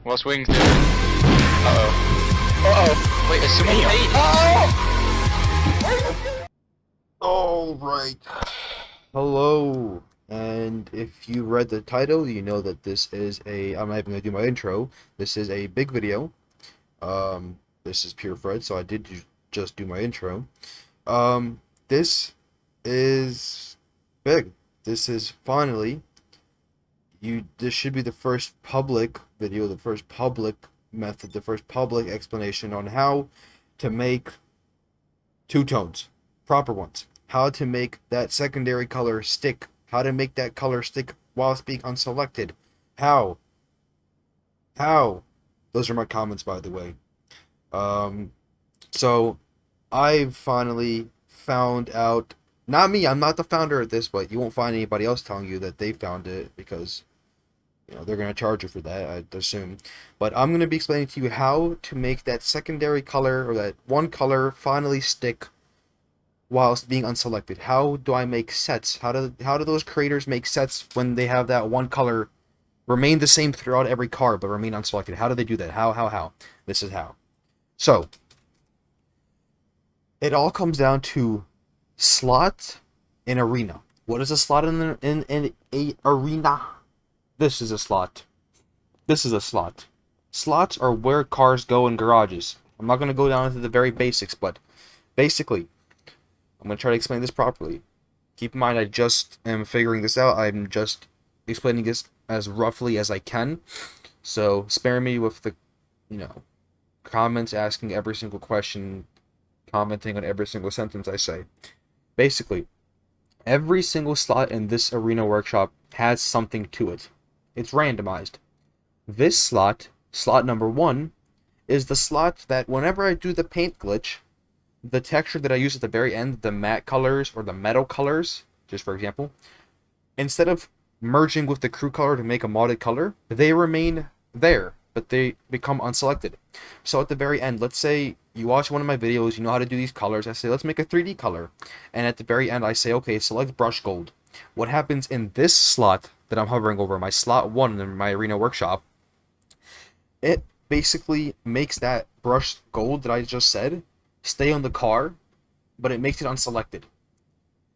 What's Wings doing? Uh-oh. Uh-oh. Wait, is someone paid? Alright. Hello. And if you read the title, you know that this is I'm not even going to do my intro. This is a big video. This is pure Fred, so I did just do my intro. This is big. This is finally... This should be the first public video, the first public method, the first public explanation on how to make two tones, proper ones. How to make that secondary color stick. How to make that color stick whilst being unselected. How? Those are my comments, by the way. So I've finally found out. Not me. I'm not the founder of this, but you won't find anybody else telling you that they found it because, you know, they're going to charge you for that, I assume. But I'm going to be explaining to you how to make that secondary color, or that one color, finally stick whilst being unselected. How do I make sets? How do those creators make sets when they have that one color remain the same throughout every card but remain unselected? How do they do that? How? This is how. So, it all comes down to slot in arena. What is a slot in a arena? This is a slot. This is a slot. Slots are where cars go in garages. I'm not going to go down into the very basics, but basically, I'm going to try to explain this properly. Keep in mind, I just am figuring this out. I'm just explaining this as roughly as I can. So, spare me with the, comments, asking every single question, commenting on every single sentence I say. Basically, every single slot in this arena workshop has something to it. It's randomized. This slot number 1, is the slot that whenever I do the paint glitch, the texture that I use at the very end, the matte colors or the metal colors, just for example, instead of merging with the crew color to make a modded color, they remain there, but they become unselected. So at the very end, let's say you watch one of my videos, you know how to do these colors, I say, let's make a 3D color. And at the very end, I say, okay, select brush gold. What happens in this slot that I'm hovering over, my slot 1 in my arena workshop, it basically makes that brush gold that I just said stay on the car, but it makes it unselected.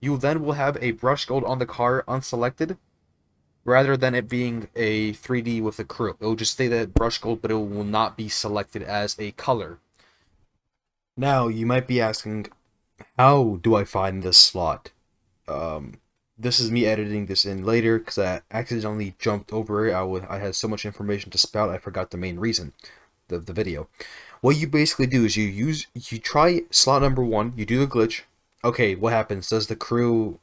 You then will have a brush gold on the car unselected, rather than it being a 3D with a crew. It will just stay that brush gold, but it will not be selected as a color. Now, you might be asking, how do I find this slot? This is me editing this in later, because I accidentally jumped over it. I had so much information to spout, I forgot the main reason of the video. What you basically do is you try slot number 1, you do the glitch. Okay, what happens? Does the crew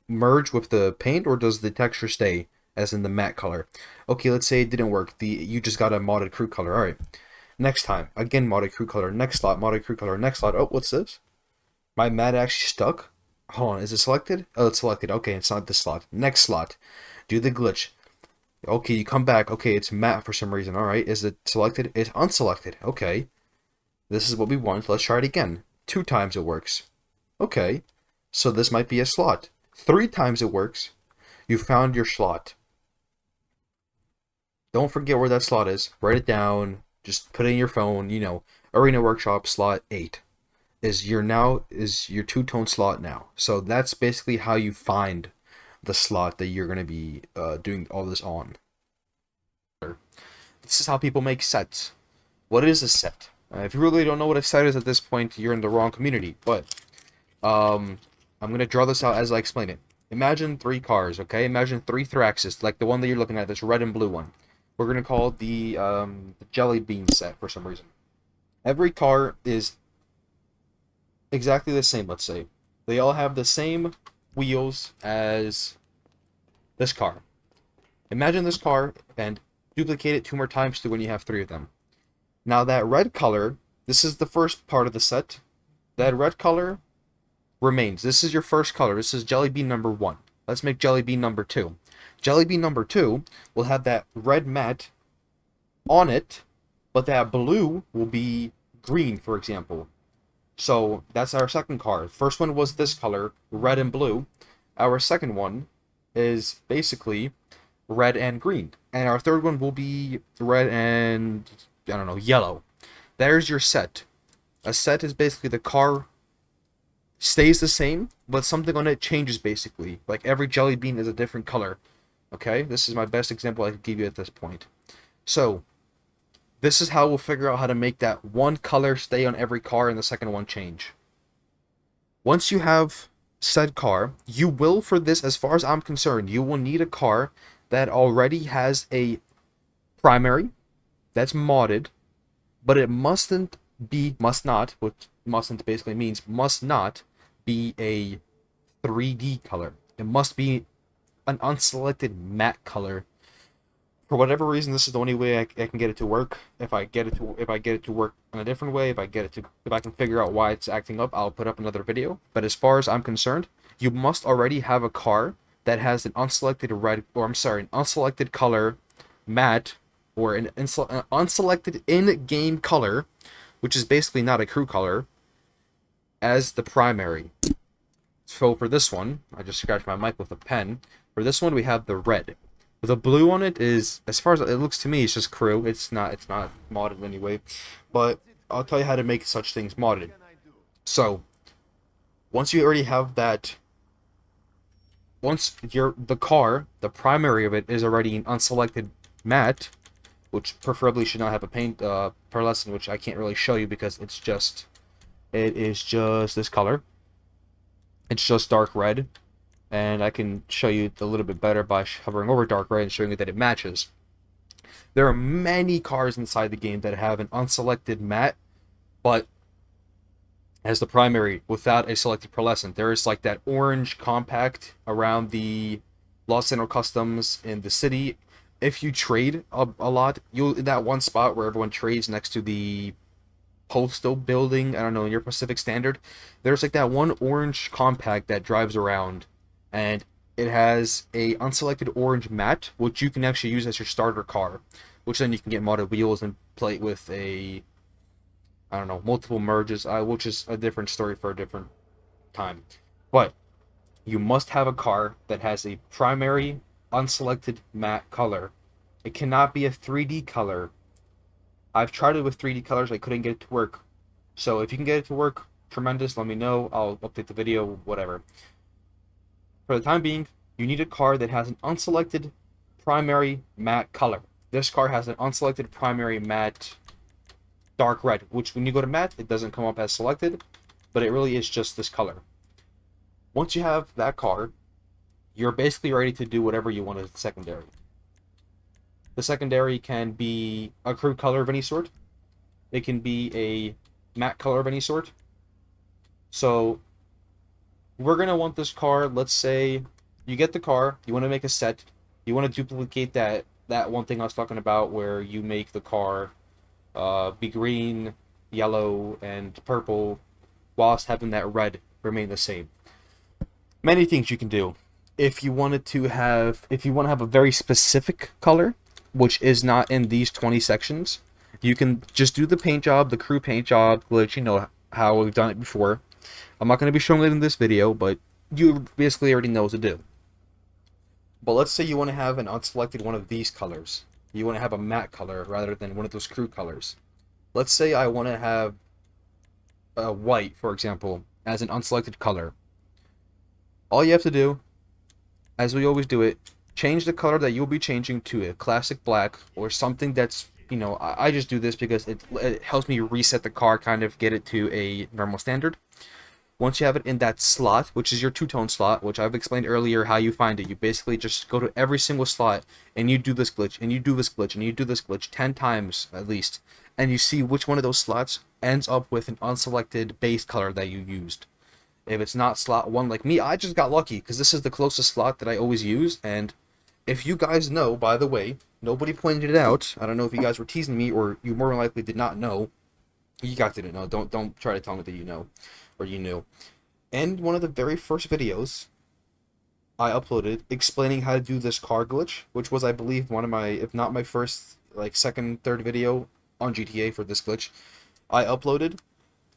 merge with the paint, or does the texture stay as in the matte color? Okay, let's say it didn't work. You just got a modded crew color. Alright. Next time, again modded crew color. Next slot, modded crew color. Next slot. Oh, what's this? My matte actually stuck? Hold on, is it selected? Oh, it's selected. Okay, it's not this slot. Next slot. Do the glitch. Okay, you come back. Okay, it's matte for some reason. Alright, is it selected? It's unselected. Okay. This is what we want. Let's try it again. 2 times it works. Okay. So this might be a slot. 3 times it works. You found your slot. Don't forget where that slot is. Write it down. Just put it in your phone. Arena Workshop slot 8 is your 2-tone slot now. So that's basically how you find the slot that you're going to be doing all this on. This is how people make sets. What is a set? If you really don't know what a set is at this point, you're in the wrong community. But I'm going to draw this out as I explain it. Imagine 3 cars, okay? Imagine 3 Thraxes, like the one that you're looking at, this red and blue one. We're going to call it the Jelly Bean set for some reason. Every car is exactly the same, let's say. They all have the same wheels as this car. Imagine this car and duplicate it 2 more times to when you have 3 of them. Now that red color, this is the first part of the set. That red color remains. This is your first color. This is Jelly Bean number 1. Let's make Jelly Bean number 2. Jelly Bean number 2 will have that red matte on it, but that blue will be green, for example. So that's our second car. First one was this color, red and blue. Our second one is basically red and green. and our third one will be red and, I don't know, yellow. There's your set. A set is basically the car stays the same, but something on it changes basically. Like every jelly bean is a different color. Okay, this is my best example I could give you at this point. So, this is how we'll figure out how to make that one color stay on every car and the second one change. Once you have said car, you will, for this, as far as I'm concerned, you will need a car that already has a primary that's modded, but it must not, which mustn't basically means must not be a 3D color. It must be an unselected matte color. For whatever reason, this is the only way I can get it to work. If I get it to work in a different way, if I can figure out why it's acting up, I'll put up another video. But as far as I'm concerned, you must already have a car that has an unselected an unselected color matte, or an unselected in-game color, which is basically not a crew color, as the primary. So for this one, I just scratched my mic with a pen. For this one, we have the red. The blue on it is, as far as it looks to me, it's just crew. It's not modded anyway. But I'll tell you how to make such things modded. So, once you already have that, once the primary of it is already an unselected matte, which preferably should not have a paint pearlescent, which I can't really show you because it is just this color. It's just dark red. And I can show you a little bit better by hovering over dark red and showing you that it matches. There are many cars inside the game that have an unselected matte, but as the primary without a selected pearlescent. There is like that orange compact around the Los Angeles Customs in the city. If you trade a lot, you'll in that one spot where everyone trades next to the postal building, I don't know, in your Pacific Standard, there's like that one orange compact that drives around. And it has a unselected orange matte, which you can actually use as your starter car, which then you can get modded wheels and play it with I don't know, multiple merges, which is a different story for a different time. But you must have a car that has a primary unselected matte color. It cannot be a 3D color. I've tried it with 3D colors, I couldn't get it to work. So if you can get it to work, tremendous, let me know, I'll update the video, whatever. For the time being, you need a car that has an unselected primary matte color. This car has an unselected primary matte dark red, which when you go to matte, it doesn't come up as selected, but it really is just this color. Once you have that car, you're basically ready to do whatever you want as the secondary. The secondary can be a crew color of any sort. It can be a matte color of any sort. So we're going to want this car, let's say you get the car, you want to make a set, you want to duplicate that one thing I was talking about where you make the car be green, yellow, and purple, whilst having that red remain the same. Many things you can do. If you want to have a very specific color, which is not in these 20 sections, you can just do the paint job, the crew paint job, which you know how we've done it before. I'm not going to be showing it in this video, but you basically already know what to do. But let's say you want to have an unselected one of these colors. You want to have a matte color rather than one of those crew colors. Let's say I want to have white, for example, as an unselected color. All you have to do, as we always do it, change the color that you'll be changing to a classic black or something that's, you know, I just do this because it helps me reset the car, kind of get it to a normal standard. Once you have it in that slot, which is your two-tone slot, which I've explained earlier how you find it, you basically just go to every single slot and you do this glitch, and you do this glitch, and you do this glitch 10 times at least, and you see which one of those slots ends up with an unselected base color that you used. If it's not slot 1 like me, I just got lucky because this is the closest slot that I always use. And if you guys know, by the way, nobody pointed it out. I don't know if you guys were teasing me or you more than likely did not know. You guys didn't know. Don't try to tell me that you know or you knew. And one of the very first videos I uploaded explaining how to do this car glitch, which was, I believe, one of my, if not my first, like second, third video on GTA for this glitch, I uploaded.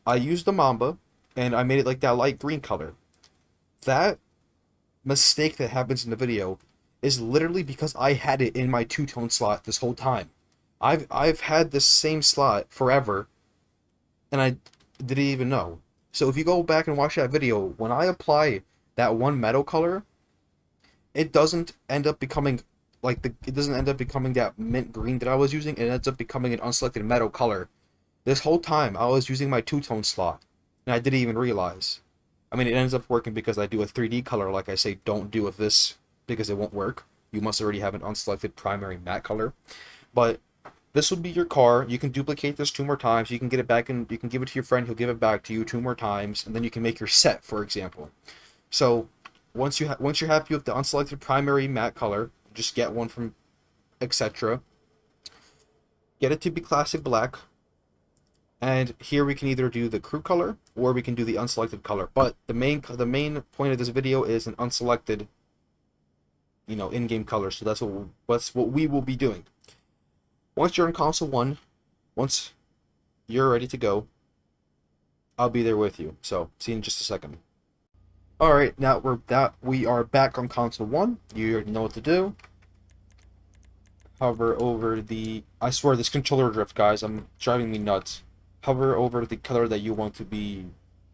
I used the Mamba, and I made it like that light green color. That mistake that happens in the video is literally because I had it in my two-tone slot this whole time. I've had this same slot forever, and I didn't even know. So if you go back and watch that video, when I apply that one metal color, it doesn't end up becoming it doesn't end up becoming that mint green that I was using. It ends up becoming an unselected metal color. This whole time I was using my two-tone slot, and I didn't even realize. I mean, it ends up working because I do a 3D color, like I say, don't do with this because it won't work. You must already have an unselected primary matte color. But this will be your car. You can duplicate this 2 more times. You can get it back and you can give it to your friend. He'll give it back to you 2 more times, and then you can make your set, for example. So once you're happy with the unselected primary matte color, just get one from etc. Get it to be classic black. And here we can either do the crew color or we can do the unselected color. But the main point of this video is an unselected, in-game color. So that's what we will be doing. Once you're in console 1, once you're ready to go, I'll be there with you. So see you in just a second. Alright, now we are back on console 1. You already know what to do. Hover over I swear this controller drift, guys, I'm driving me nuts. Hover over the color that you want to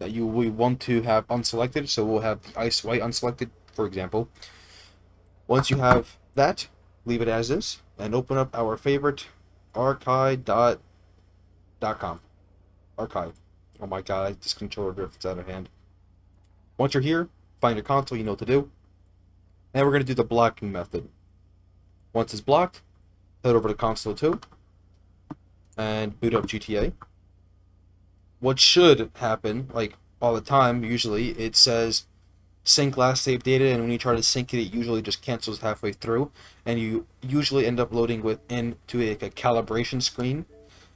have unselected. So we'll have the ice white unselected, for example. Once you have that, leave it as is and open up our favorite archive.com. Archive. Oh my god, this controller drifts out of hand. Once you're here, find your console, you know what to do. And we're going to do the blocking method. Once it's blocked, head over to console 2 and boot up GTA. What should happen, like all the time, usually, it says sync last saved data, and when you try to sync it, it usually just cancels halfway through, and you usually end up loading into a calibration screen.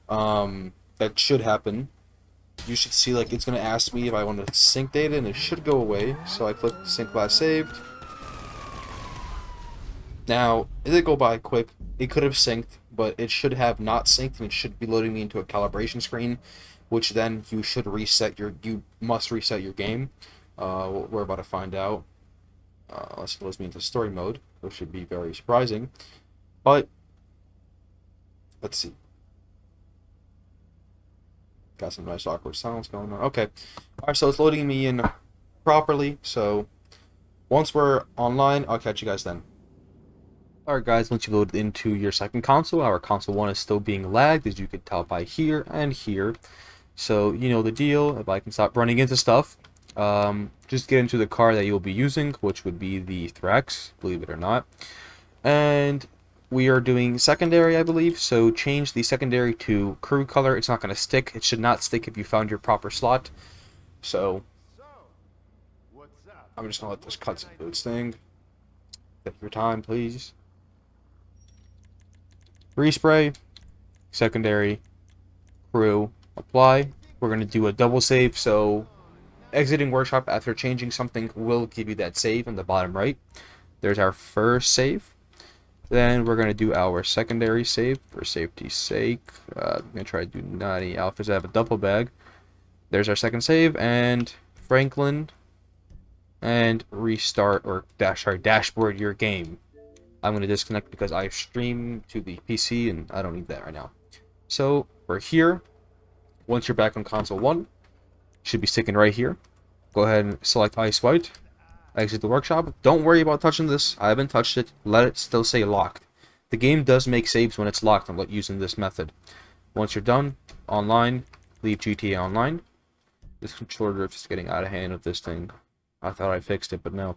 That should happen. You should see, like, it's going to ask me if I want to sync data, and it should go away. So I click sync last saved. Now, it did go by quick. It could have synced, but it should have not synced, and it should be loading me into a calibration screen, which then you must reset your game. We're about to find out. Unless it loads me into story mode, which should be very surprising. But let's see. Got some nice awkward sounds going on. Okay. Alright, so it's loading me in properly. So once we're online, I'll catch you guys then. Alright guys, once you load into your second console, our console 1 is still being lagged, as you can tell by here and here. So you know the deal. If I can stop running into stuff, just get into the car that you'll be using, which would be the Thrax, believe it or not. And we are doing secondary, I believe, so change the secondary to crew color. It's not going to stick. It should not stick if you found your proper slot. So I'm just going to let this cutscene do its thing. Take your time, please. Respray, secondary, crew, apply. We're going to do a double save, so exiting workshop after changing something will give you that save in the bottom right. There's our first save. Then we're going to do our secondary save for safety's sake. I'm going to try to do 90 alphas. I have a duffel bag. There's our second save, and Franklin, and restart or dashboard your game. I'm going to disconnect because I stream to the PC and I don't need that right now. So we're here. Once you're back on console 1, should be sticking right here. Go ahead and select ice white. Exit the workshop. Don't worry about touching this. I haven't touched it. Let it still say locked. The game does make saves when it's locked using this method. Once you're done, online, leave GTA Online. This controller drift is getting out of hand with this thing. I thought I fixed it, but no.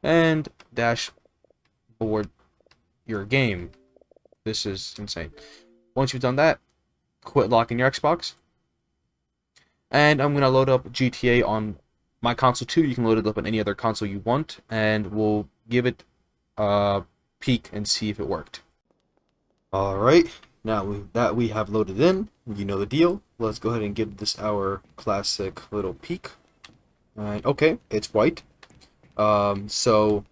And dashboard your game. This is insane. Once you've done that, quit locking your Xbox. And I'm going to load up GTA on my console 2. You can load it up on any other console you want, and we'll give it a peek and see if it worked. Alright, now that we have loaded in, you know the deal. Let's go ahead and give this our classic little peek. And okay, it's white. So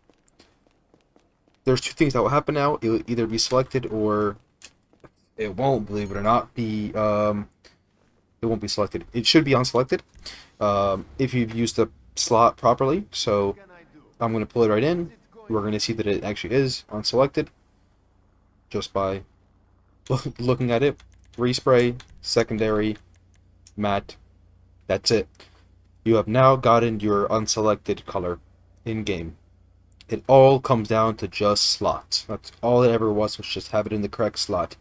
there's two things that will happen now. It will either be selected or it won't, believe it or not, be it won't be selected. It should be unselected if you've used the slot properly. So I'm going to pull it right in. we're going to see that it actually is unselected just by looking at it. Respray, secondary, matte. That's it. You have now gotten your unselected color in game. It all comes down to just slots. That's all it ever was just have it in the correct slot.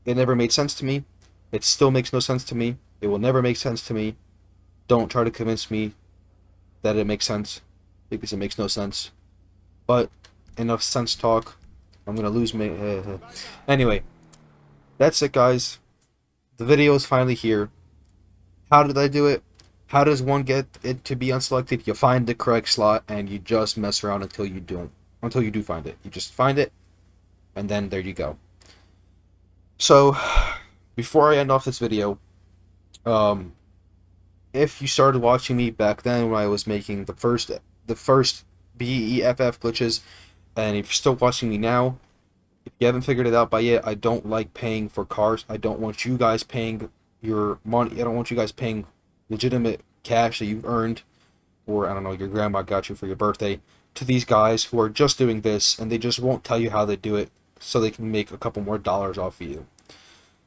It never made sense to me. It still makes no sense to me. It will never make sense to me. Don't try to convince me that it makes sense, because it makes no sense. But enough sense talk. I'm gonna lose my anyway, that's it, guys. The video is finally here. How did I do it? How does one get it to be unselected? You find the correct slot and you just mess around until you do find it. You just find it, and then there you go. So before I end off this video, if you started watching me back then when I was making the first BEFF glitches, and if you're still watching me now, if you haven't figured it out by yet, I don't like paying for cars. I don't want you guys paying your money. I don't want you guys paying legitimate cash that you've earned, or I don't know, your grandma got you for your birthday, to these guys who are just doing this, and they just won't tell you how they do it so they can make a couple more dollars off of you.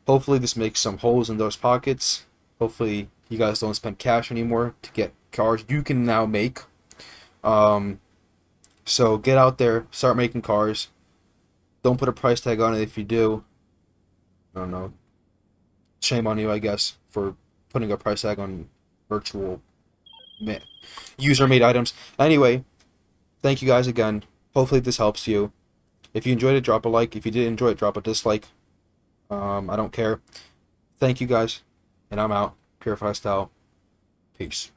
Hopefully this makes some holes in those pockets. Hopefully you guys don't spend cash anymore to get cars you can now make. So get out there, start making cars. Don't put a price tag on it if you do. I don't know. Shame on you, I guess, for putting a price tag on virtual user-made items. Anyway, thank you guys again. Hopefully this helps you. If you enjoyed it, drop a like. If you did enjoy it, drop a dislike. I don't care. Thank you guys, and I'm out. Purify Style. Peace.